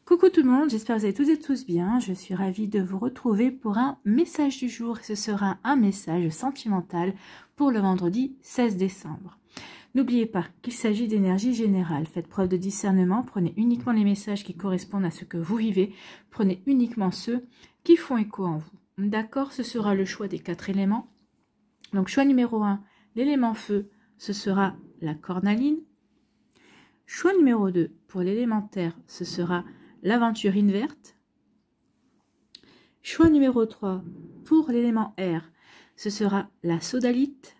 Coucou tout le monde, j'espère que vous allez toutes et tous bien. Je suis ravie de vous retrouver pour un message du jour. Ce sera un message sentimental pour le vendredi 16 décembre. N'oubliez pas qu'il s'agit d'énergie générale. Faites preuve de discernement, prenez uniquement les messages qui correspondent à ce que vous vivez. Prenez uniquement ceux qui font écho en vous. D'accord, ce sera le choix des 4 éléments. Donc choix numéro 1, l'élément feu, ce sera la cornaline. Choix numéro 2, pour l'élémentaire, ce sera l'aventurine verte. Choix numéro 3, pour l'élément air, ce sera la sodalite.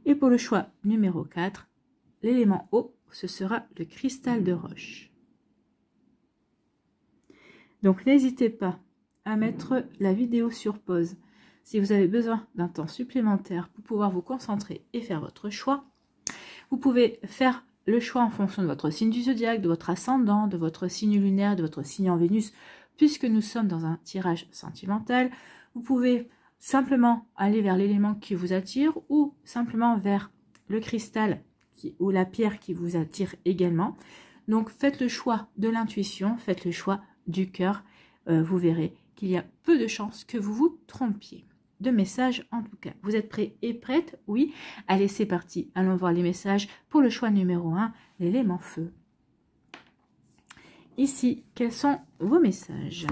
Et pour le choix numéro 4, l'élément eau, ce sera le cristal de roche. Donc n'hésitez pas à mettre la vidéo sur pause si vous avez besoin d'un temps supplémentaire pour pouvoir vous concentrer et faire votre choix. Vous pouvez faire le choix en fonction de votre signe du zodiaque, de votre ascendant, de votre signe lunaire, de votre signe en Vénus, puisque nous sommes dans un tirage sentimental. Vous pouvez simplement aller vers l'élément qui vous attire ou simplement vers le cristal ou la pierre qui vous attire également. Donc faites le choix de l'intuition, faites le choix du cœur. Vous verrez qu'il y a peu de chances que vous vous trompiez. De messages en tout cas. Vous êtes prêts et prêtes? Oui. Allez, c'est parti. Allons voir les messages pour le choix numéro 1, l'élément feu. Ici, quels sont vos messages?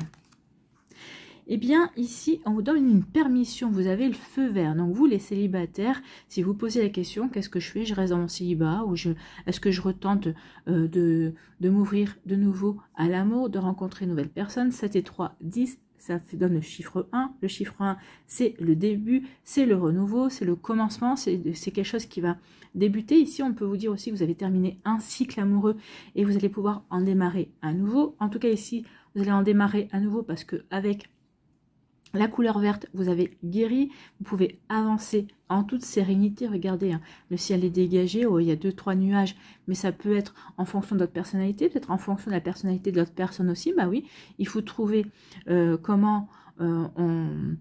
Eh bien, ici, on vous donne une permission. Vous avez le feu vert. Donc, vous, les célibataires, si vous posez la question, qu'est-ce que je fais? Je reste dans mon célibat ou est-ce que je retente de m'ouvrir de nouveau à l'amour, de rencontrer une nouvelle personne? 7 et 3, 10. Ça donne le chiffre 1. Le chiffre 1, c'est le début, c'est le renouveau, c'est le commencement, c'est quelque chose qui va débuter. Ici, on peut vous dire aussi que vous avez terminé un cycle amoureux et vous allez pouvoir en démarrer à nouveau. En tout cas, ici, vous allez en démarrer à nouveau parce que avec la couleur verte, vous avez guéri. Vous pouvez avancer en toute sérénité. Regardez, hein, le ciel est dégagé. Oh, il y a 2-3 nuages, mais ça peut être en fonction de votre personnalité, peut-être en fonction de la personnalité de l'autre personne aussi. Bah oui, il faut trouver comment on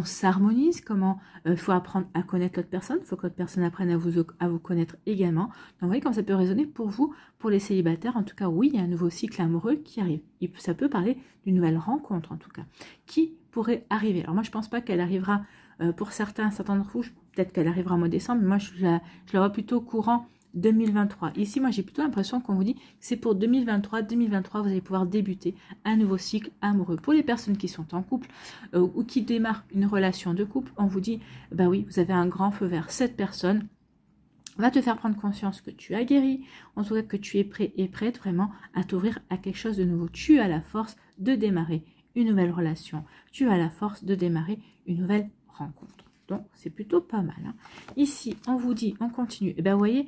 s'harmonise, comment il faut apprendre à connaître l'autre personne, il faut que l'autre personne apprenne à vous connaître également. Donc vous voyez comment ça peut résonner pour vous, pour les célibataires. En tout cas, oui, il y a un nouveau cycle amoureux qui arrive. Ça peut parler d'une nouvelle rencontre, en tout cas, qui pourrait arriver. Alors moi, je ne pense pas qu'elle arrivera pour certains d'entre vous, peut-être qu'elle arrivera au mois de décembre, mais moi, je la vois plutôt courant 2023. Ici, moi, j'ai plutôt l'impression qu'on vous dit que c'est pour 2023. 2023, vous allez pouvoir débuter un nouveau cycle amoureux. Pour les personnes qui sont en couple ou qui démarrent une relation de couple, on vous dit, bah oui, vous avez un grand feu vert. Cette personne va te faire prendre conscience que tu as guéri, en tout cas que tu es prêt et prête vraiment à t'ouvrir à quelque chose de nouveau. Tu as la force de démarrer une nouvelle relation. Tu as la force de démarrer une nouvelle rencontre. Donc, c'est plutôt pas mal. Hein. Ici, on vous dit, on continue. Et bien, vous voyez,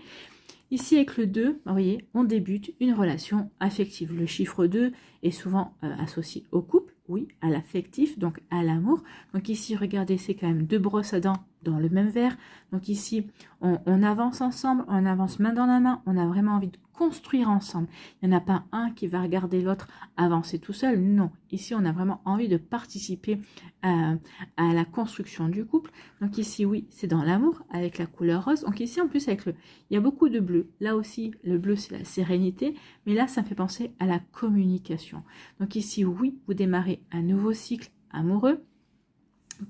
ici, avec le 2, vous voyez, on débute une relation affective. Le chiffre 2 est souvent associé au couple, oui, à l'affectif, donc à l'amour. Donc ici, regardez, c'est quand même 2 brosses à dents dans le même verre. Donc ici, on avance ensemble, on avance main dans la main, on a vraiment envie de construire ensemble. Il n'y en a pas un qui va regarder l'autre avancer tout seul, non. Ici, on a vraiment envie de participer à la construction du couple. Donc ici, oui, c'est dans l'amour, avec la couleur rose. Donc ici, en plus, il y a beaucoup de bleu. Là aussi, le bleu, c'est la sérénité, mais là, ça me fait penser à la communication. Donc ici, oui, vous démarrez un nouveau cycle amoureux,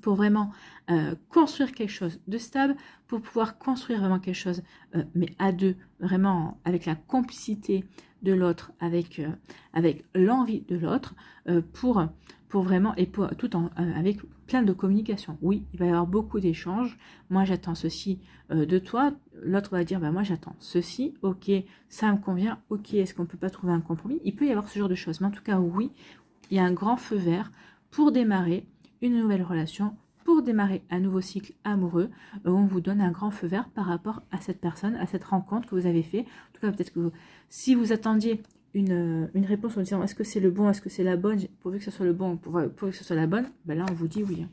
pour vraiment construire quelque chose de stable, pour pouvoir construire vraiment quelque chose, mais à deux, vraiment avec la complicité de l'autre, avec l'envie de l'autre, pour vraiment, et avec plein de communication. Oui, il va y avoir beaucoup d'échanges. Moi, j'attends ceci de toi. L'autre va dire, bah, moi, j'attends ceci. Ok, ça me convient. Ok, est-ce qu'on peut pas trouver un compromis? Il peut y avoir ce genre de choses. Mais en tout cas, oui, il y a un grand feu vert pour démarrer une nouvelle relation, pour démarrer un nouveau cycle amoureux. On vous donne un grand feu vert par rapport à cette personne, à cette rencontre que vous avez fait. En tout cas, peut-être que si vous attendiez une réponse en disant est-ce que c'est le bon, est-ce que c'est la bonne, pourvu que ce soit le bon, pourvu que ce soit la bonne, ben là on vous dit oui. Hein.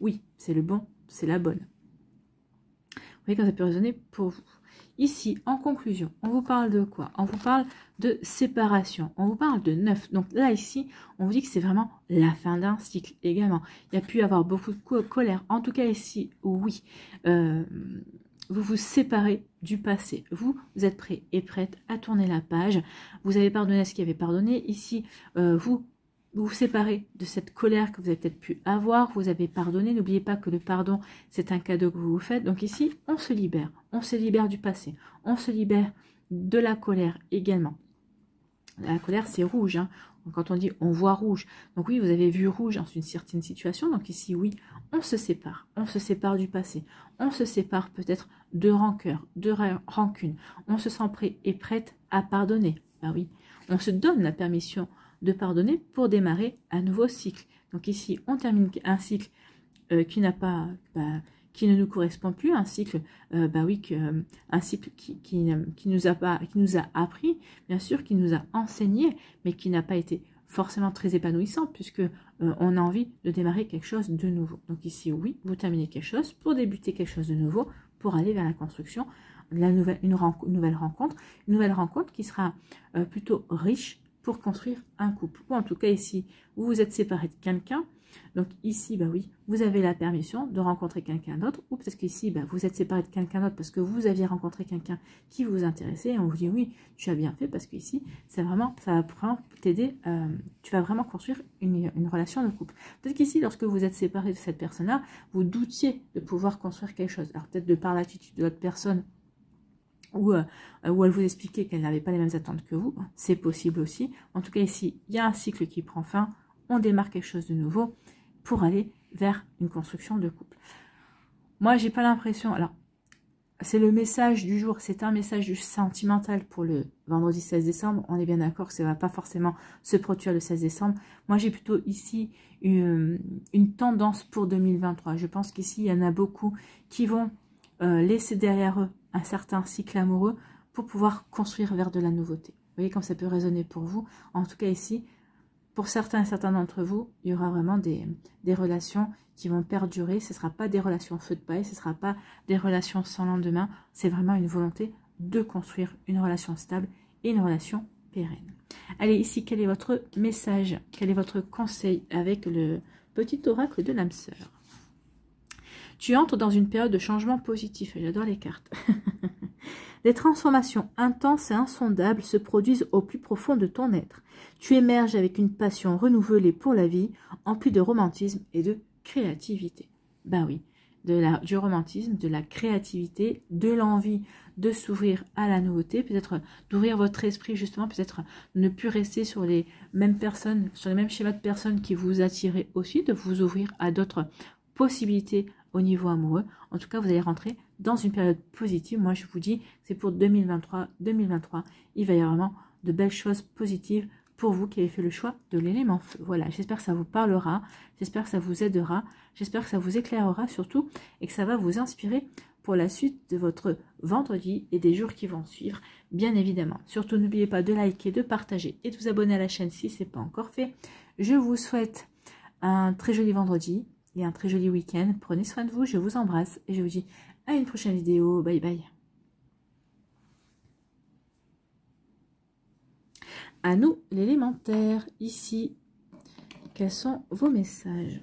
Oui, c'est le bon, c'est la bonne. Vous voyez quand ça peut résonner pour vous. Ici, en conclusion, on vous parle de quoi? On vous parle de séparation, on vous parle de neuf. Donc là, ici, on vous dit que c'est vraiment la fin d'un cycle également. Il y a pu y avoir beaucoup de colère. En tout cas, ici, oui. vous vous séparez du passé. Vous êtes prêt et prête à tourner la page. Vous avez pardonné à ce qui avait pardonné. Ici, vous vous séparez de cette colère que vous avez peut-être pu avoir. Vous avez pardonné. N'oubliez pas que le pardon, c'est un cadeau que vous vous faites. Donc ici, on se libère. On se libère du passé. On se libère de la colère également. La colère, c'est rouge, hein. Quand on dit on voit rouge, donc oui, vous avez vu rouge dans une certaine situation, donc ici, oui, on se sépare du passé, on se sépare peut-être de rancœur, de rancune, on se sent prêt et prête à pardonner, bah oui, on se donne la permission de pardonner pour démarrer un nouveau cycle. Donc ici, on termine un cycle qui n'a pas... qui ne nous correspond plus, un cycle, un cycle qui nous a appris, bien sûr, qui nous a enseigné, mais qui n'a pas été forcément très épanouissant, puisque on a envie de démarrer quelque chose de nouveau. Donc ici, oui, vous terminez quelque chose pour débuter quelque chose de nouveau, pour aller vers la construction, une nouvelle rencontre qui sera plutôt riche pour construire un couple. Ou en tout cas, ici, vous vous êtes séparé de quelqu'un. Donc ici, bah oui, vous avez la permission de rencontrer quelqu'un d'autre, ou peut-être qu'ici, bah, vous êtes séparé de quelqu'un d'autre parce que vous aviez rencontré quelqu'un qui vous intéressait, et on vous dit oui, tu as bien fait, parce qu'ici, ça va vraiment t'aider, tu vas vraiment construire une relation de couple. Peut-être qu'ici, lorsque vous êtes séparé de cette personne-là, vous doutiez de pouvoir construire quelque chose. Alors peut-être de par l'attitude de l'autre personne, où elle vous expliquait qu'elle n'avait pas les mêmes attentes que vous, c'est possible aussi. En tout cas, ici, il y a un cycle qui prend fin, on démarre quelque chose de nouveau pour aller vers une construction de couple. Moi, j'ai pas l'impression... Alors, c'est le message du jour, c'est un message du sentimental pour le vendredi 16 décembre. On est bien d'accord que ça ne va pas forcément se produire le 16 décembre. Moi, j'ai plutôt ici une tendance pour 2023. Je pense qu'ici, il y en a beaucoup qui vont laisser derrière eux un certain cycle amoureux pour pouvoir construire vers de la nouveauté. Vous voyez comme ça peut résonner pour vous. En tout cas, ici... Pour certains d'entre vous, il y aura vraiment des relations qui vont perdurer. Ce ne sera pas des relations feu de paille, ce ne sera pas des relations sans lendemain. C'est vraiment une volonté de construire une relation stable et une relation pérenne. Allez, ici, quel est votre message? Quel est votre conseil avec le petit oracle de l'âme sœur? Tu entres dans une période de changement positif. J'adore les cartes. Des transformations intenses et insondables se produisent au plus profond de ton être. Tu émerges avec une passion renouvelée pour la vie, emplie de romantisme et de créativité. Ben oui, du romantisme, de la créativité, de l'envie de s'ouvrir à la nouveauté, peut-être d'ouvrir votre esprit justement, peut-être ne plus rester sur les mêmes personnes, sur les mêmes schémas de personnes qui vous attiraient aussi, de vous ouvrir à d'autres possibilités au niveau amoureux. En tout cas, vous allez rentrer dans une période positive. Moi, je vous dis, c'est pour 2023. Il va y avoir vraiment de belles choses positives pour vous qui avez fait le choix de l'élément feu. Voilà, j'espère que ça vous parlera, j'espère que ça vous aidera, j'espère que ça vous éclairera surtout et que ça va vous inspirer pour la suite de votre vendredi et des jours qui vont suivre, bien évidemment. Surtout, n'oubliez pas de liker, de partager et de vous abonner à la chaîne si ce n'est pas encore fait. Je vous souhaite un très joli vendredi et un très joli week-end. Prenez soin de vous, je vous embrasse et je vous dis à une prochaine vidéo. Bye bye. À nous, l'élémentaire. Ici, quels sont vos messages?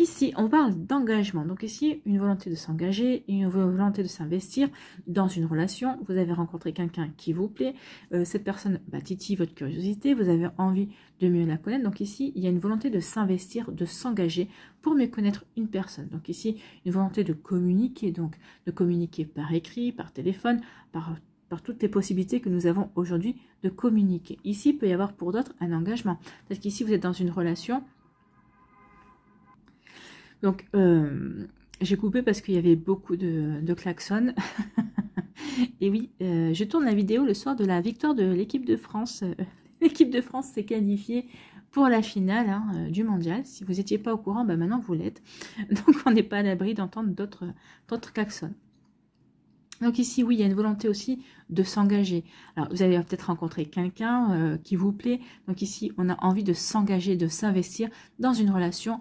Ici, on parle d'engagement. Donc ici, une volonté de s'engager, une volonté de s'investir dans une relation. Vous avez rencontré quelqu'un qui vous plaît. Cette personne titille votre curiosité. Vous avez envie de mieux la connaître. Donc ici, il y a une volonté de s'investir, de s'engager pour mieux connaître une personne. Donc ici, une volonté de communiquer. Donc de communiquer par écrit, par téléphone, par toutes les possibilités que nous avons aujourd'hui de communiquer. Ici, il peut y avoir pour d'autres un engagement. Peut-être qu'ici, vous êtes dans une relation... Donc, j'ai coupé parce qu'il y avait beaucoup de klaxons. Et oui, je tourne la vidéo le soir de la victoire de l'équipe de France. L'équipe de France s'est qualifiée pour la finale du mondial. Si vous n'étiez pas au courant, maintenant vous l'êtes. Donc, on n'est pas à l'abri d'entendre d'autres klaxons. Donc ici, oui, il y a une volonté aussi de s'engager. Alors, vous avez peut-être rencontré quelqu'un qui vous plaît. Donc ici, on a envie de s'engager, de s'investir dans une relation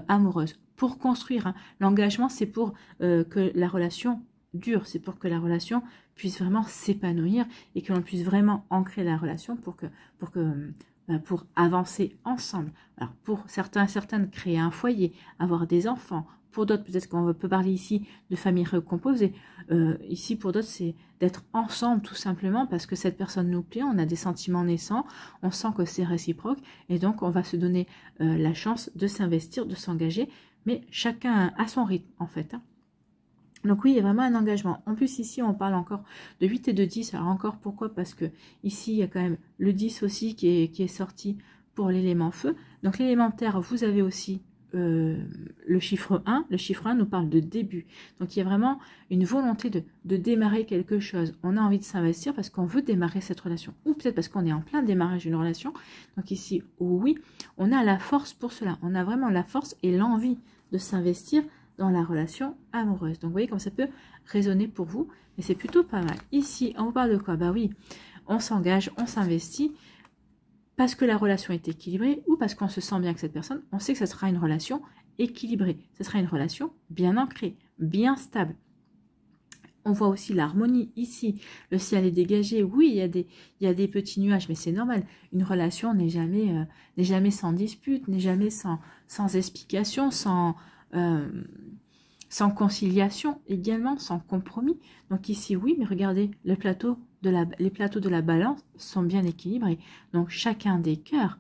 amoureuse. Pour construire, l'engagement, c'est pour que la relation dure, c'est pour que la relation puisse vraiment s'épanouir et que l'on puisse vraiment ancrer la relation pour avancer ensemble. Alors, pour certains, certaines, créer un foyer, avoir des enfants, pour d'autres, peut-être qu'on peut parler ici de famille recomposée. Ici, pour d'autres, c'est d'être ensemble tout simplement parce que cette personne nous plaît, on a des sentiments naissants, on sent que c'est réciproque et donc on va se donner la chance de s'investir, de s'engager, mais chacun à son rythme en fait. Hein. Donc oui, il y a vraiment un engagement. En plus, ici, on parle encore de 8 et de 10. Alors encore, pourquoi? Parce que ici, il y a quand même le 10 aussi qui est sorti pour l'élément feu. Donc l'élément terre, vous avez aussi le chiffre 1. Le chiffre 1 nous parle de début. Donc il y a vraiment une volonté de démarrer quelque chose. On a envie de s'investir parce qu'on veut démarrer cette relation. Ou peut-être parce qu'on est en plein démarrage d'une relation. Donc ici, oui, on a la force pour cela. On a vraiment la force et l'envie de s'investir dans la relation amoureuse. Donc, vous voyez comme ça peut résonner pour vous, mais c'est plutôt pas mal. Ici, on vous parle de quoi? Bah oui, on s'engage, on s'investit parce que la relation est équilibrée ou parce qu'on se sent bien avec cette personne. On sait que ce sera une relation équilibrée. Ce sera une relation bien ancrée, bien stable. On voit aussi l'harmonie ici. Le ciel est dégagé. Oui, il y a des petits nuages, mais c'est normal. Une relation n'est jamais sans dispute, n'est jamais sans explication, sans conciliation également, sans compromis. Donc ici, oui, mais regardez, les plateaux de la balance sont bien équilibrés. Donc chacun des cœurs,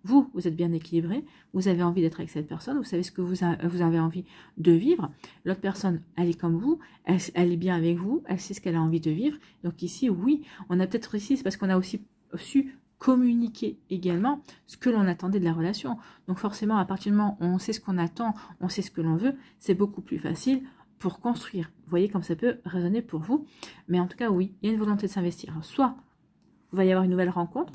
vous êtes bien équilibré, vous avez envie d'être avec cette personne, vous savez ce que vous avez envie de vivre. L'autre personne, elle est comme vous, elle est bien avec vous, elle sait ce qu'elle a envie de vivre. Donc ici, oui, on a peut-être réussi, c'est parce qu'on a aussi su communiquer également ce que l'on attendait de la relation. Donc forcément, à partir du moment où on sait ce qu'on attend, on sait ce que l'on veut, c'est beaucoup plus facile pour construire. Vous voyez comme ça peut résonner pour vous. Mais en tout cas, oui, il y a une volonté de s'investir. Soit il va y avoir une nouvelle rencontre,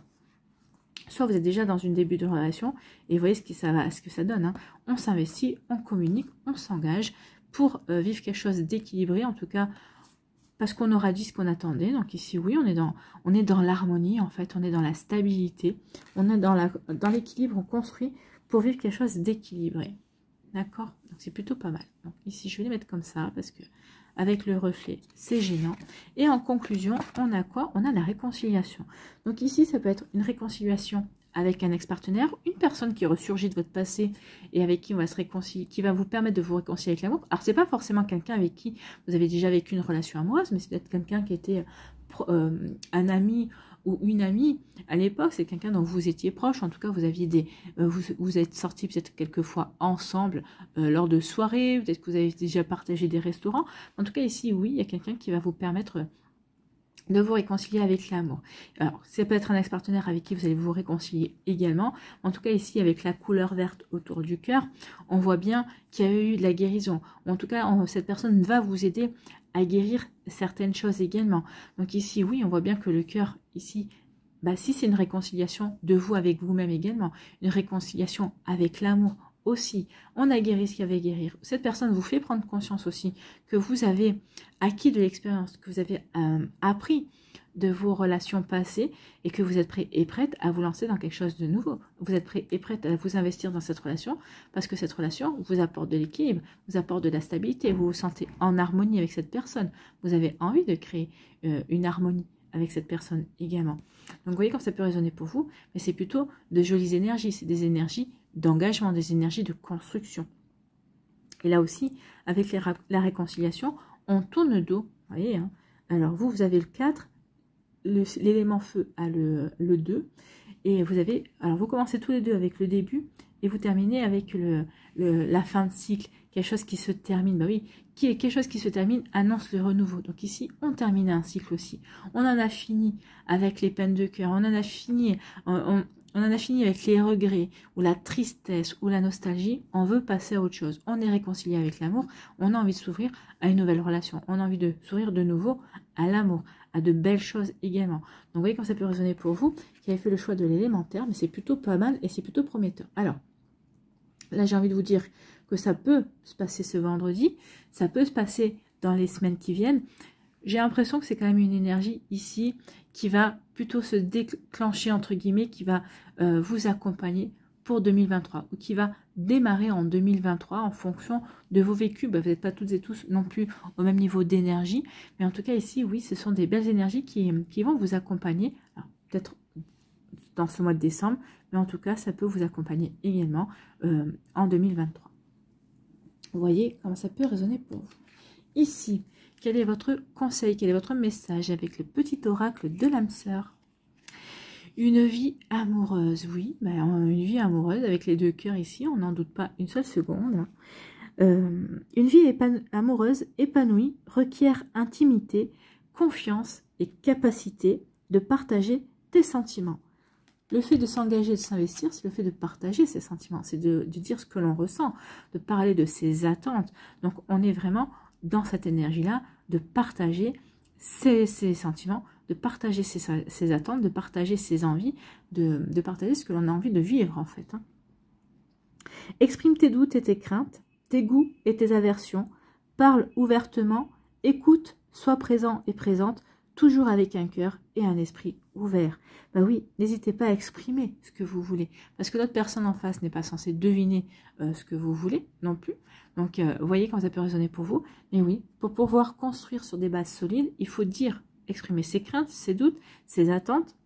soit vous êtes déjà dans une début de relation et vous voyez ce que ça donne. Hein. On s'investit, on communique, on s'engage pour vivre quelque chose d'équilibré, en tout cas parce qu'on aura dit ce qu'on attendait. Donc ici, oui, on est dans l'harmonie, en fait, on est dans la stabilité, on est dans l'équilibre, on construit pour vivre quelque chose d'équilibré. D'accord? Donc c'est plutôt pas mal. Donc ici, je vais les mettre comme ça, parce que avec le reflet, c'est gênant. Et en conclusion, on a quoi? On a la réconciliation. Donc ici, ça peut être une réconciliation avec un ex-partenaire, une personne qui ressurgit de votre passé et avec qui on va se réconcilier, qui va vous permettre de vous réconcilier avec l'amour. Alors, c'est pas forcément quelqu'un avec qui vous avez déjà vécu une relation amoureuse, mais c'est peut-être quelqu'un qui était un ami ou une amie à l'époque, c'est quelqu'un dont vous étiez proche, en tout cas vous aviez vous êtes sortis peut-être quelques fois ensemble lors de soirées, peut-être que vous avez déjà partagé des restaurants. En tout cas ici, oui, il y a quelqu'un qui va vous permettre de vous réconcilier avec l'amour. Alors, ça peut être un ex-partenaire avec qui vous allez vous réconcilier également. En tout cas, ici, avec la couleur verte autour du cœur, on voit bien qu'il y a eu de la guérison. En tout cas, cette personne va vous aider à guérir certaines choses également. Donc ici, oui, on voit bien que le cœur, ici, bah, si c'est une réconciliation de vous avec vous-même également, une réconciliation avec l'amour aussi, on a guéri ce qu'il y avait à guérir. Cette personne vous fait prendre conscience aussi que vous avez acquis de l'expérience, que vous avez appris de vos relations passées et que vous êtes prêt et prête à vous lancer dans quelque chose de nouveau. Vous êtes prêt et prête à vous investir dans cette relation parce que cette relation vous apporte de l'équilibre, vous apporte de la stabilité, vous vous sentez en harmonie avec cette personne. Vous avez envie de créer une harmonie avec cette personne également. Donc vous voyez comme ça peut résonner pour vous, mais c'est plutôt de jolies énergies, c'est des énergies d'engagement, des énergies de construction. Et là aussi, avec la réconciliation, on tourne le dos, vous voyez, hein. Alors vous avez le 4, l'élément feu a le 2, et vous avez, alors vous commencez tous les deux avec le début, et vous terminez avec la fin de cycle, quelque chose qui se termine, bah oui, quelque chose qui se termine annonce le renouveau. Donc ici, on termine un cycle aussi. On en a fini avec les peines de cœur, on en a fini, on en a fini avec les regrets, ou la tristesse, ou la nostalgie, on veut passer à autre chose. On est réconcilié avec l'amour, on a envie de s'ouvrir à une nouvelle relation, on a envie de s'ouvrir de nouveau à l'amour, à de belles choses également. Donc vous voyez comme ça peut résonner pour vous, qui avez fait le choix de l'élémentaire, mais c'est plutôt pas mal et c'est plutôt prometteur. Alors, là j'ai envie de vous dire que ça peut se passer ce vendredi, ça peut se passer dans les semaines qui viennent. J'ai l'impression que c'est quand même une énergie ici qui va plutôt se déclencher, entre guillemets, qui va vous accompagner pour 2023 ou qui va démarrer en 2023 en fonction de vos vécus. Bah, vous n'êtes pas toutes et tous non plus au même niveau d'énergie, mais en tout cas ici, oui, ce sont des belles énergies qui vont vous accompagner, peut-être dans ce mois de décembre, mais en tout cas, ça peut vous accompagner également en 2023. Vous voyez comment ça peut résonner pour vous. Ici, quel est votre conseil, quel est votre message avec le petit oracle de l'âme sœur? Une vie amoureuse, oui, une vie amoureuse avec les deux cœurs ici, on n'en doute pas une seule seconde. Une vie amoureuse épanouie requiert intimité, confiance et capacité de partager tes sentiments. Le fait de s'engager, de s'investir, c'est le fait de partager ses sentiments, c'est de dire ce que l'on ressent, de parler de ses attentes. Donc on est vraiment dans cette énergie-là de partager ses sentiments, de partager ses attentes, de partager ses envies, de partager ce que l'on a envie de vivre en fait. Exprime tes doutes et tes craintes, tes goûts et tes aversions, parle ouvertement, écoute, sois présent et présente, toujours avec un cœur et un esprit ouvert. Ben oui, n'hésitez pas à exprimer ce que vous voulez, parce que l'autre personne en face n'est pas censée deviner ce que vous voulez non plus. Donc, vous voyez comment ça peut résonner pour vous. Mais oui, pour pouvoir construire sur des bases solides, il faut dire, exprimer ses craintes, ses doutes, ses attentes,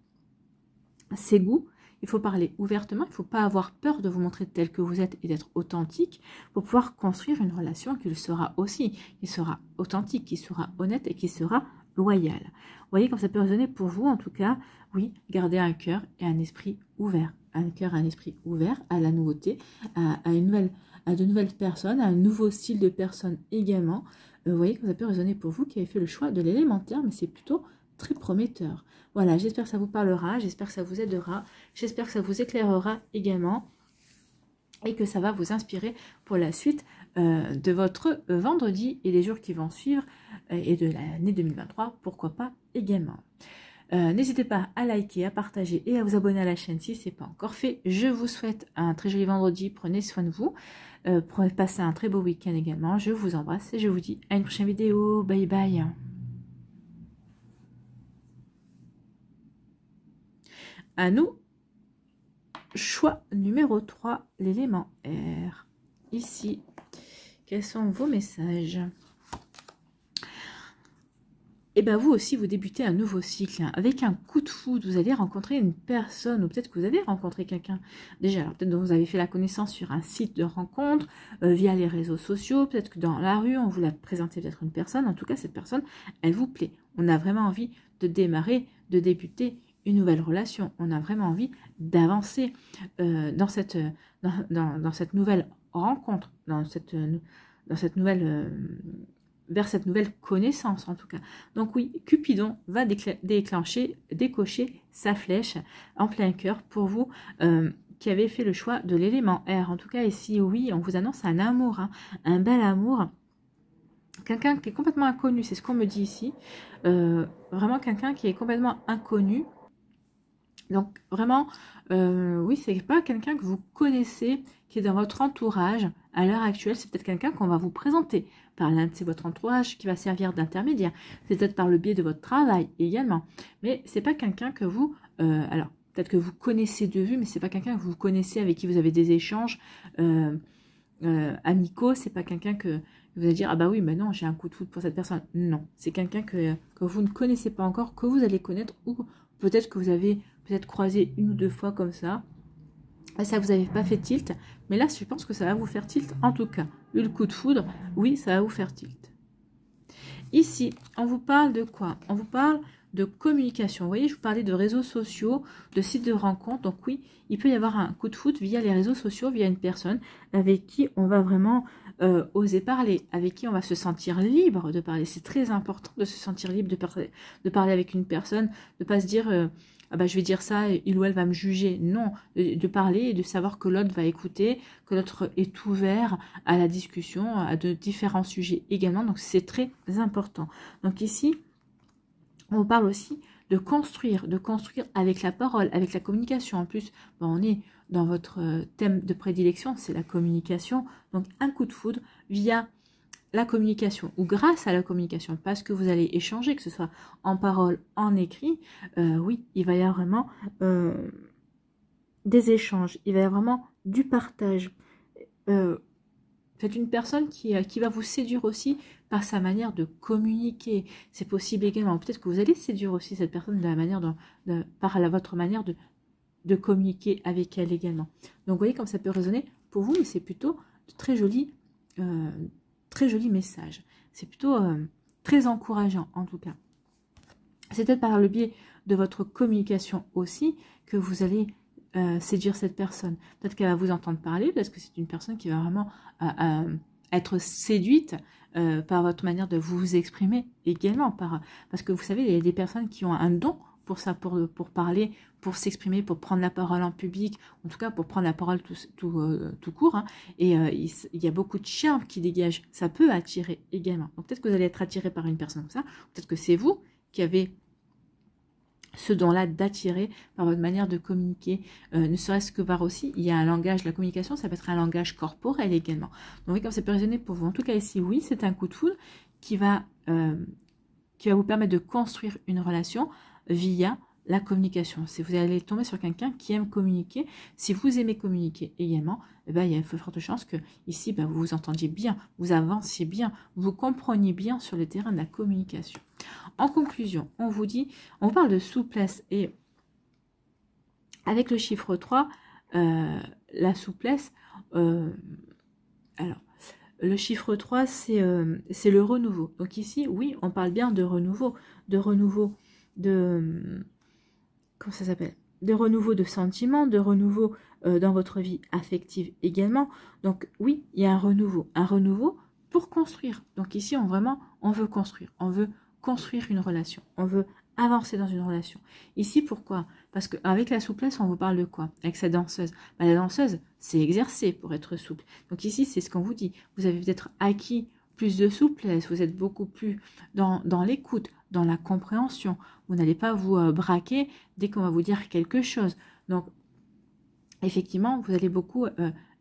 ses goûts. Il faut parler ouvertement, il ne faut pas avoir peur de vous montrer tel que vous êtes et d'être authentique pour pouvoir construire une relation qui le sera aussi, qui sera authentique, qui sera honnête et qui sera loyal. Vous voyez comme ça peut résonner pour vous, en tout cas, oui, gardez un cœur et un esprit ouvert. Un cœur et un esprit ouvert à la nouveauté, à de nouvelles personnes, à un nouveau style de personne également. Vous voyez comme ça peut résonner pour vous qui avez fait le choix de l'élémentaire, mais c'est plutôt très prometteur. Voilà, j'espère que ça vous parlera, j'espère que ça vous aidera, j'espère que ça vous éclairera également et que ça va vous inspirer pour la suite de votre vendredi et les jours qui vont suivre et de l'année 2023, pourquoi pas également. N'hésitez pas à liker, à partager et à vous abonner à la chaîne si ce n'est pas encore fait. Je vous souhaite un très joli vendredi, prenez soin de vous, passez un très beau week-end également. Je vous embrasse et je vous dis à une prochaine vidéo. Bye bye. À nous, choix numéro 3, l'élément R. Ici, quels sont vos messages? Et bien vous aussi, vous débutez un nouveau cycle. Avec un coup de foudre, vous allez rencontrer une personne, ou peut-être que vous avez rencontré quelqu'un. Déjà, alors peut-être que vous avez fait la connaissance sur un site de rencontre, via les réseaux sociaux, peut-être que dans la rue, on vous l'a présenté peut-être une personne. En tout cas, cette personne, elle vous plaît. On a vraiment envie de démarrer, de débuter une nouvelle relation. On a vraiment envie d'avancer dans cette nouvelle rencontre, dans cette nouvelle... vers cette nouvelle connaissance en tout cas. Donc oui, Cupidon va décocher sa flèche en plein cœur pour vous qui avez fait le choix de l'élément R. En tout cas ici, oui, on vous annonce un amour, hein, un bel amour. Quelqu'un qui est complètement inconnu, c'est ce qu'on me dit ici. Vraiment quelqu'un qui est complètement inconnu. Donc vraiment, oui, c'est pas quelqu'un que vous connaissez, qui est dans votre entourage à l'heure actuelle. C'est peut-être quelqu'un qu'on va vous présenter par l'un de votre entourage qui va servir d'intermédiaire. C'est peut-être par le biais de votre travail également. Mais c'est pas quelqu'un que vous... alors, peut-être que vous connaissez de vue, mais c'est pas quelqu'un que vous connaissez, avec qui vous avez des échanges amicaux. C'est pas quelqu'un que vous allez dire, ah bah oui, mais non, j'ai un coup de foudre pour cette personne. Non, c'est quelqu'un que vous ne connaissez pas encore, que vous allez connaître, ou peut-être que vous avez peut-être croisé une ou deux fois comme ça. Et ça vous avait pas fait tilt, mais là je pense que ça va vous faire tilt en tout cas. Le coup de foudre, oui, ça va vous faire tilt. Ici, on vous parle de quoi? On vous parle de communication. Vous voyez, je vous parlais de réseaux sociaux, de sites de rencontres. Donc oui, il peut y avoir un coup de foudre via les réseaux sociaux, via une personne avec qui on va vraiment oser parler, avec qui on va se sentir libre de parler. C'est très important de se sentir libre de parler avec une personne, de ne pas se dire... ah bah, je vais dire ça, il ou elle va me juger. Non, de parler et de savoir que l'autre va écouter, que l'autre est ouvert à la discussion, à de différents sujets également. Donc, c'est très important. Donc ici, on parle aussi de construire avec la parole, avec la communication. En plus, bon, on est dans votre thème de prédilection, c'est la communication. Donc, un coup de foudre via la communication ou grâce à la communication, parce que vous allez échanger, que ce soit en parole, en écrit, oui, il va y avoir vraiment des échanges, il va y avoir vraiment du partage. C'est une personne qui va vous séduire aussi par sa manière de communiquer. C'est possible également. Peut-être que vous allez séduire aussi cette personne de la manière par votre manière de communiquer avec elle également. Donc, vous voyez comme ça peut résonner pour vous, mais c'est plutôt de très jolis très joli message. C'est plutôt très encourageant en tout cas. C'est peut-être par le biais de votre communication aussi que vous allez séduire cette personne. Peut-être qu'elle va vous entendre parler, parce que c'est une personne qui va vraiment être séduite par votre manière de vous exprimer également. Parce que vous savez, il y a des personnes qui ont un don pour ça, pour parler, pour s'exprimer, pour prendre la parole en public, en tout cas pour prendre la parole tout court. Hein. Et il y a beaucoup de charme qui dégage. Ça peut attirer également. Donc peut-être que vous allez être attiré par une personne comme ça. Peut-être que c'est vous qui avez ce don-là d'attirer par votre manière de communiquer, ne serait-ce que par aussi, il y a un langage, la communication, ça peut être un langage corporel également. Donc oui, comme ça peut résonner pour vous. En tout cas ici, oui, c'est un coup de foudre qui va vous permettre de construire une relation via la communication. Si vous allez tomber sur quelqu'un qui aime communiquer, si vous aimez communiquer également, eh ben, il y a de fortes chances que ici, ben, vous vous entendiez bien, vous avanciez bien, vous compreniez bien sur le terrain de la communication. En conclusion, on vous parle de souplesse et avec le chiffre 3, la souplesse, alors, le chiffre 3, c'est le renouveau. Donc ici, oui, on parle bien de renouveau, comment ça s'appelle, de renouveau de sentiments, de renouveau dans votre vie affective également. Donc oui, il y a un renouveau pour construire. Donc ici, on veut construire une relation, on veut avancer dans une relation. Ici, pourquoi? Parce qu'avec la souplesse, on vous parle de quoi? Avec sa danseuse. Ben, la danseuse, c'est exercer pour être souple. Donc ici, c'est ce qu'on vous dit. Vous avez peut-être acquis plus de souplesse, vous êtes beaucoup plus dans l'écoute, dans la compréhension. Vous n'allez pas vous braquer dès qu'on va vous dire quelque chose. Donc, effectivement, vous allez beaucoup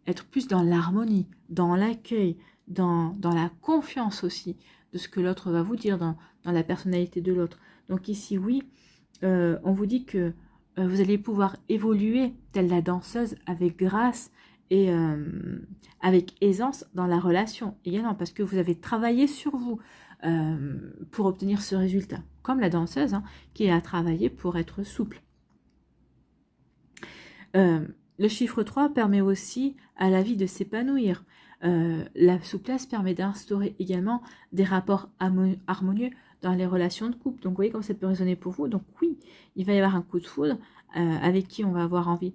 être plus dans l'harmonie, dans l'accueil, dans la confiance aussi de ce que l'autre va vous dire, dans la personnalité de l'autre. Donc ici, oui, on vous dit que vous allez pouvoir évoluer telle la danseuse avec grâce et avec aisance dans la relation également, parce que vous avez travaillé sur vous pour obtenir ce résultat, comme la danseuse hein, qui a travaillé pour être souple. Le chiffre 3 permet aussi à la vie de s'épanouir. La souplesse permet d'instaurer également des rapports harmonieux dans les relations de couple. Donc, vous voyez comme ça peut résonner pour vous. Donc, oui, il va y avoir un coup de foudre avec qui on va avoir envie,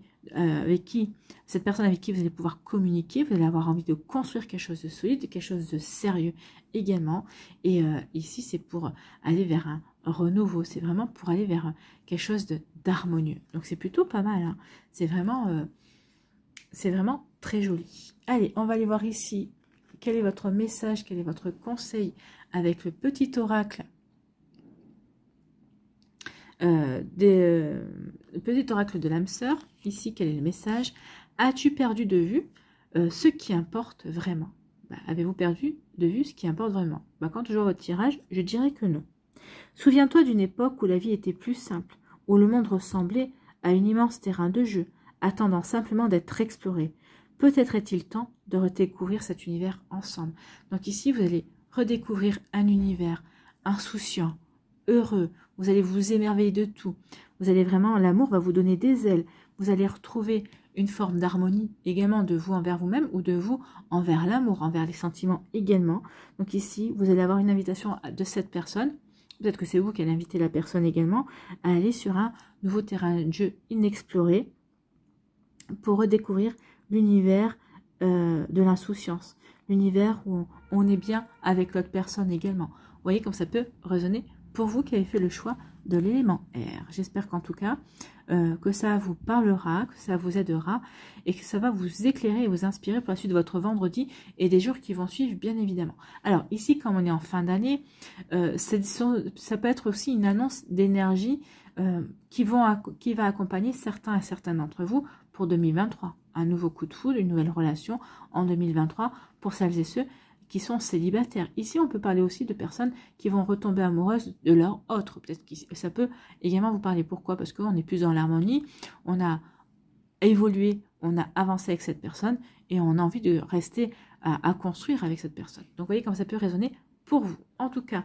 cette personne avec qui vous allez pouvoir communiquer, vous allez avoir envie de construire quelque chose de solide, quelque chose de sérieux également. Et ici, c'est pour aller vers un renouveau. C'est vraiment pour aller vers quelque chose d'harmonieux. Donc, c'est plutôt pas mal. Hein. C'est vraiment très joli. Allez, on va aller voir ici quel est votre message, quel est votre conseil avec le petit oracle. Le petit oracle de l'âme sœur. Ici, quel est le message? As-tu perdu de vue ce qui importe vraiment? Avez-vous perdu de vue ce qui importe vraiment? Quand je vois votre tirage, je dirais que non. Souviens-toi d'une époque où la vie était plus simple, où le monde ressemblait à un immense terrain de jeu, attendant simplement d'être exploré. Peut-être est-il temps de redécouvrir cet univers ensemble. Donc ici, vous allez redécouvrir un univers insouciant, heureux. Vous allez vous émerveiller de tout. Vous allez vraiment, l'amour va vous donner des ailes. Vous allez retrouver une forme d'harmonie également de vous envers vous-même ou de vous envers l'amour, envers les sentiments également. Donc ici, vous allez avoir une invitation de cette personne. Peut-être que c'est vous qui allez inviter la personne également à aller sur un nouveau terrain de jeu inexploré pour redécouvrir l'univers de l'insouciance, l'univers où on est bien avec l'autre personne également. Vous voyez comme ça peut résonner pour vous qui avez fait le choix de l'élément air. J'espère qu'en tout cas, que ça vous parlera, que ça vous aidera et que ça va vous éclairer et vous inspirer pour la suite de votre vendredi et des jours qui vont suivre, bien évidemment. Alors ici, comme on est en fin d'année, ça peut être aussi une annonce d'énergie qui va accompagner certains et certaines d'entre vous pour 2023. Un nouveau coup de foudre, une nouvelle relation en 2023 pour celles et ceux qui sont célibataires. Ici, on peut parler aussi de personnes qui vont retomber amoureuses de leur autre. Peut-être que ça peut également vous parler. Pourquoi? Parce qu'on est plus dans l'harmonie, on a évolué, on a avancé avec cette personne et on a envie de rester à construire avec cette personne. Donc, vous voyez comme ça peut résonner pour vous. En tout cas,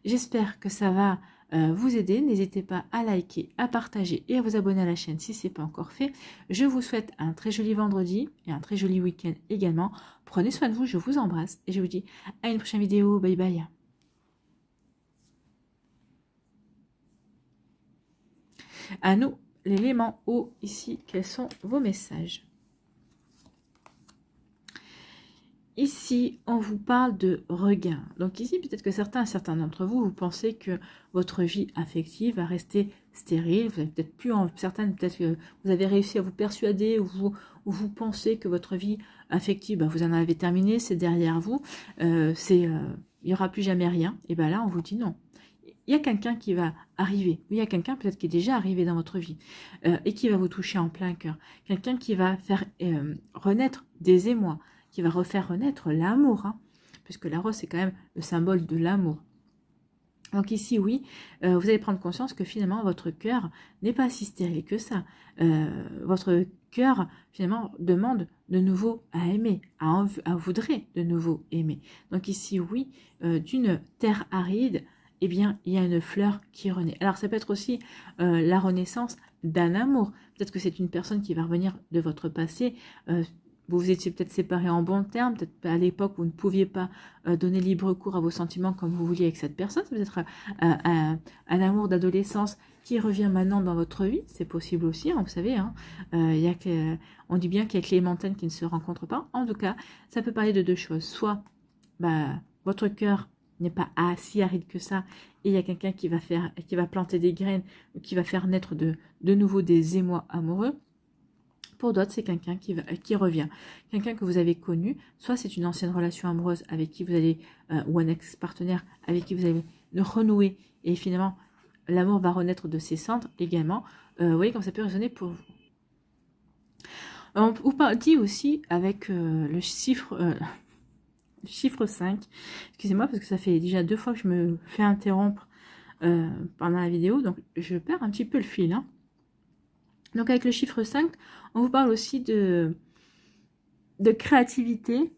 j'espère que ça va vous aider. N'hésitez pas à liker, à partager et à vous abonner à la chaîne si ce n'est pas encore fait. Je vous souhaite un très joli vendredi et un très joli week-end également. Prenez soin de vous, je vous embrasse et je vous dis à une prochaine vidéo. Bye bye. À nous, l'élément eau ici, quels sont vos messages? Ici, on vous parle de regain. Donc ici, peut-être que certains d'entre vous, vous pensez que votre vie affective va rester stérile. Vous avez peut-être plus en certaines, peut-être que vous avez réussi à vous persuader ou vous pensez que votre vie affective, bah, vous en avez terminé, c'est derrière vous. Il n'y aura plus jamais rien. Et bien là, on vous dit non. Il y a quelqu'un qui va arriver. Oui, il y a quelqu'un peut-être qui est déjà arrivé dans votre vie et qui va vous toucher en plein cœur. Quelqu'un qui va faire renaître des émois, qui va refaire renaître l'amour, hein, puisque la rose, c'est quand même le symbole de l'amour. Donc ici, oui, vous allez prendre conscience que finalement, votre cœur n'est pas si stérile que ça. Votre cœur, finalement, demande de nouveau à aimer, à voudrait de nouveau aimer. Donc ici, oui, d'une terre aride, eh bien, il y a une fleur qui renaît. Alors, ça peut être aussi la renaissance d'un amour. Peut-être que c'est une personne qui va revenir de votre passé. Vous vous étiez peut-être séparés en bons termes, peut-être à l'époque vous ne pouviez pas donner libre cours à vos sentiments comme vous vouliez avec cette personne. C'est peut-être un amour d'adolescence qui revient maintenant dans votre vie. C'est possible aussi, hein, vous savez. Hein. On dit bien qu'il y a que les montagnes qui ne se rencontrent pas. En tout cas, ça peut parler de deux choses. Soit votre cœur n'est pas si aride que ça, et il y a quelqu'un qui va planter des graines, qui va faire naître de nouveau des émois amoureux. Pour d'autres, c'est quelqu'un qui revient, quelqu'un que vous avez connu, soit c'est une ancienne relation amoureuse avec qui vous allez, ou un ex-partenaire avec qui vous allez renouer, et finalement, l'amour va renaître de ses cendres également. Vous voyez comme ça peut résonner pour vous. On vous dit aussi avec le chiffre 5, excusez-moi parce que ça fait déjà 2 fois que je me fais interrompre pendant la vidéo, donc je perds un petit peu le fil. Hein. Donc avec le chiffre 5, on vous parle aussi de créativité.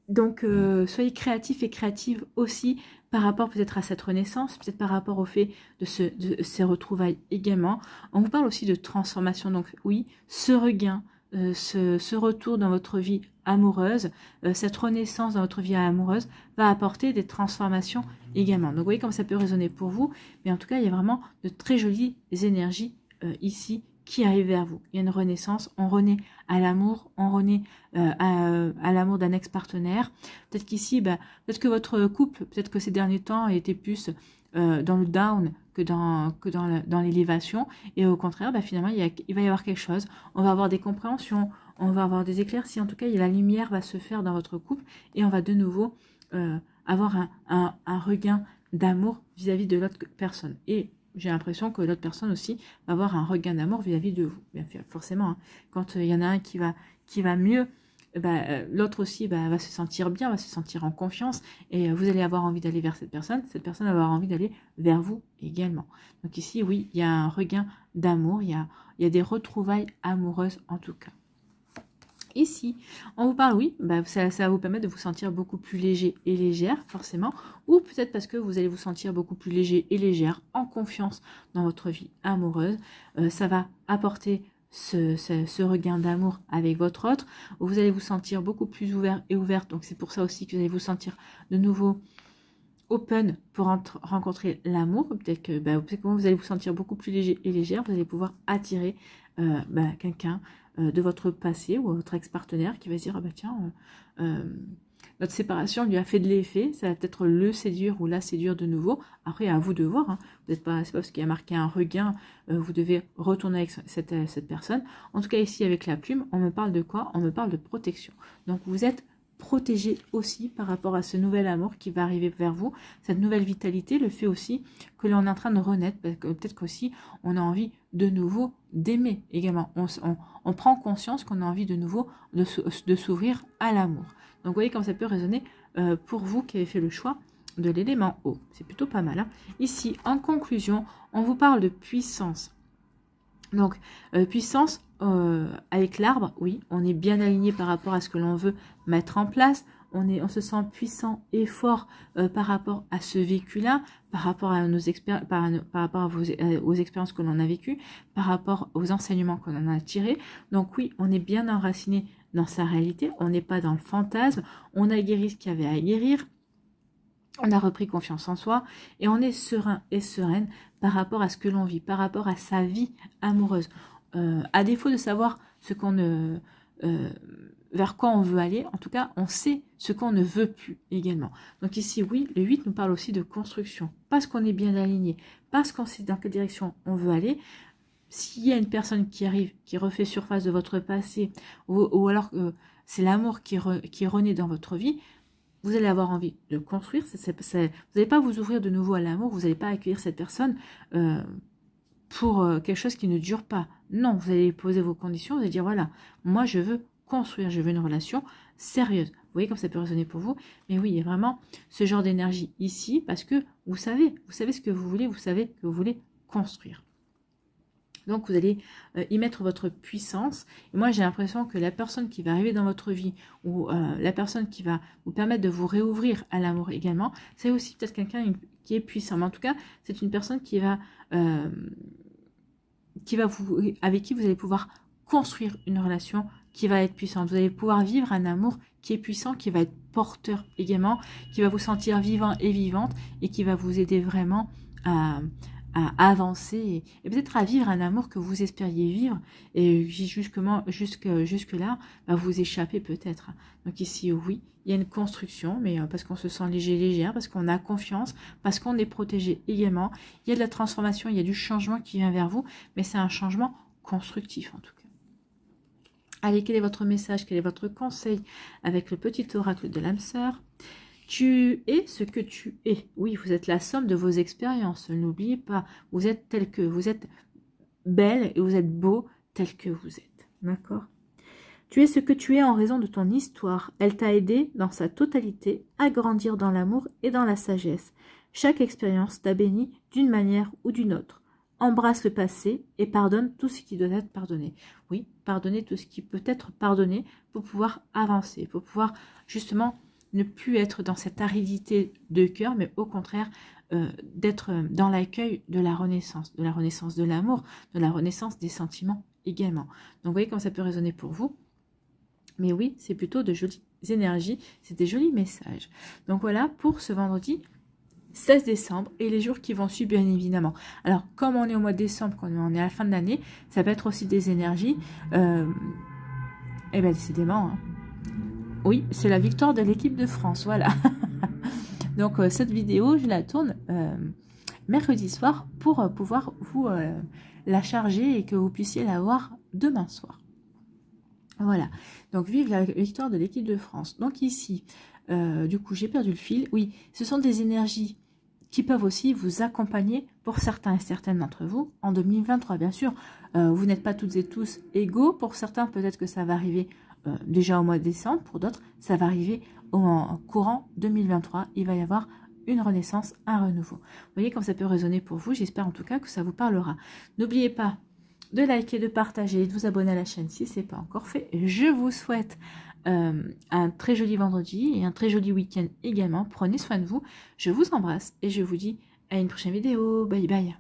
Donc soyez créatifs et créatives aussi par rapport peut-être à cette renaissance, peut-être par rapport au fait de ces retrouvailles également. On vous parle aussi de transformation. Donc oui, ce regain, ce retour dans votre vie amoureuse, cette renaissance dans votre vie amoureuse va apporter des transformations également. Donc vous voyez comme ça peut résonner pour vous, mais en tout cas il y a vraiment de très jolies énergies ici qui arrive vers vous. Il y a une renaissance, on renaît à l'amour, on renaît à l'amour d'un ex-partenaire. Peut-être qu'ici, peut-être que votre couple, peut-être que ces derniers temps était plus dans le down que dans l'élévation, et au contraire, finalement, il va y avoir quelque chose, on va avoir des compréhensions, on va avoir des éclaircies, en tout cas, la lumière va se faire dans votre couple, et on va de nouveau avoir un regain d'amour vis-à-vis de l'autre personne. Et j'ai l'impression que l'autre personne aussi va avoir un regain d'amour vis-à-vis de vous. Bien forcément, hein. Quand il y en a un qui va mieux, l'autre aussi va se sentir bien, va se sentir en confiance, et vous allez avoir envie d'aller vers cette personne va avoir envie d'aller vers vous également. Donc ici, oui, il y a un regain d'amour, il y a des retrouvailles amoureuses en tout cas. Ici, on vous parle, oui, ça va vous permettre de vous sentir beaucoup plus léger et légère, forcément, ou peut-être parce que vous allez vous sentir beaucoup plus léger et légère, en confiance dans votre vie amoureuse. Ça va apporter ce regain d'amour avec votre autre. Vous allez vous sentir beaucoup plus ouvert et ouverte, donc c'est pour ça aussi que vous allez vous sentir de nouveau open pour rencontrer l'amour. Peut-être que vous allez vous sentir beaucoup plus léger et légère, vous allez pouvoir attirer quelqu'un de votre passé ou votre ex-partenaire qui va se dire tiens, notre séparation lui a fait de l'effet, ça va peut-être le séduire ou la séduire de nouveau. Après, à vous de voir, hein. C'est pas parce qu'il y a marqué un regain, vous devez retourner avec cette personne. En tout cas, ici, avec la plume, on me parle de quoi? On me parle de protection. Donc, vous êtes protégé aussi par rapport à ce nouvel amour qui va arriver vers vous, cette nouvelle vitalité, le fait aussi que l'on est en train de renaître, parce que peut-être qu'aussi on a envie de nouveau d'aimer également, on prend conscience qu'on a envie de nouveau de s'ouvrir à l'amour. Donc vous voyez comme ça peut résonner pour vous qui avez fait le choix de l'élément eau, c'est plutôt pas mal. Hein. Ici, en conclusion, on vous parle de puissance. Donc, puissance avec l'arbre, oui, on est bien aligné par rapport à ce que l'on veut mettre en place. on se sent puissant et fort par rapport à ce vécu-là, par rapport à nos aux expériences que l'on a vécues, par rapport aux enseignements que l'on a tirés. Donc oui, on est bien enraciné dans sa réalité, on n'est pas dans le fantasme, on a guéri ce qu'il y avait à guérir, on a repris confiance en soi et on est serein et sereine par rapport à ce que l'on vit, par rapport à sa vie amoureuse. À défaut de savoir ce qu'on ne... vers quoi on veut aller, en tout cas, on sait ce qu'on ne veut plus également. Donc ici, oui, le 8 nous parle aussi de construction, parce qu'on est bien aligné, parce qu'on sait dans quelle direction on veut aller. S'il y a une personne qui arrive, qui refait surface de votre passé, ou alors c'est l'amour qui renaît dans votre vie, vous allez avoir envie de construire. Vous n'allez pas vous ouvrir de nouveau à l'amour, vous n'allez pas accueillir cette personne pour quelque chose qui ne dure pas. Non, vous allez poser vos conditions, vous allez dire, voilà, moi je veux construire, je veux une relation sérieuse. Vous voyez comme ça peut résonner pour vous. Mais oui, il y a vraiment ce genre d'énergie ici, parce que vous savez ce que vous voulez, vous savez que vous voulez construire. Donc vous allez y mettre votre puissance. Et moi j'ai l'impression que la personne qui va arriver dans votre vie, ou la personne qui va vous permettre de vous réouvrir à l'amour également, c'est aussi peut-être quelqu'un qui est puissant. Mais en tout cas, c'est une personne avec qui vous allez pouvoir construire une relation qui va être puissante. Vous allez pouvoir vivre un amour qui est puissant, qui va être porteur également, qui va vous sentir vivant et vivante et qui va vous aider vraiment à avancer et peut-être à vivre un amour que vous espériez vivre et jusque-là, va vous échapper peut-être. Donc ici, oui, il y a une construction, mais parce qu'on se sent léger, légère, parce qu'on a confiance, parce qu'on est protégé également. Il y a de la transformation, il y a du changement qui vient vers vous, mais c'est un changement constructif en tout cas. Allez, quel est votre message, quel est votre conseil avec le petit oracle de l'âme sœur? Tu es ce que tu es. Oui, vous êtes la somme de vos expériences. N'oubliez pas, vous êtes tel que vous êtes, belle et vous êtes beau tel que vous êtes. D'accord? Tu es ce que tu es en raison de ton histoire. Elle t'a aidé dans sa totalité à grandir dans l'amour et dans la sagesse. Chaque expérience t'a béni d'une manière ou d'une autre. Embrasse le passé et pardonne tout ce qui doit être pardonné. Oui, pardonner tout ce qui peut être pardonné pour pouvoir avancer, pour pouvoir justement ne plus être dans cette aridité de cœur, mais au contraire d'être dans l'accueil de la renaissance de l'amour, de la renaissance des sentiments également. Donc vous voyez comment ça peut résonner pour vous. Mais oui, c'est plutôt de jolies énergies, c'est des jolis messages. Donc voilà pour ce vendredi 16 décembre et les jours qui vont suivre bien évidemment. Alors comme on est au mois de décembre, quand on est à la fin de l'année, ça peut être aussi des énergies, et bien décidément, hein. Oui, c'est la victoire de l'équipe de France, voilà. Donc cette vidéo, je la tourne mercredi soir pour pouvoir vous la charger et que vous puissiez la voir demain soir. Voilà, donc vive la victoire de l'équipe de France. Donc ici, du coup j'ai perdu le fil. Oui, ce sont des énergies qui peuvent aussi vous accompagner pour certains et certaines d'entre vous en 2023. Bien sûr, vous n'êtes pas toutes et tous égaux. Pour certains, peut-être que ça va arriver déjà au mois de décembre. Pour d'autres, ça va arriver au courant 2023. Il va y avoir une renaissance, un renouveau. Vous voyez comme ça peut résonner pour vous. J'espère en tout cas que ça vous parlera. N'oubliez pas de liker, de partager et de vous abonner à la chaîne si ce n'est pas encore fait. Je vous souhaite un très joli vendredi et un très joli week-end également. Prenez soin de vous. Je vous embrasse et je vous dis à une prochaine vidéo. Bye bye.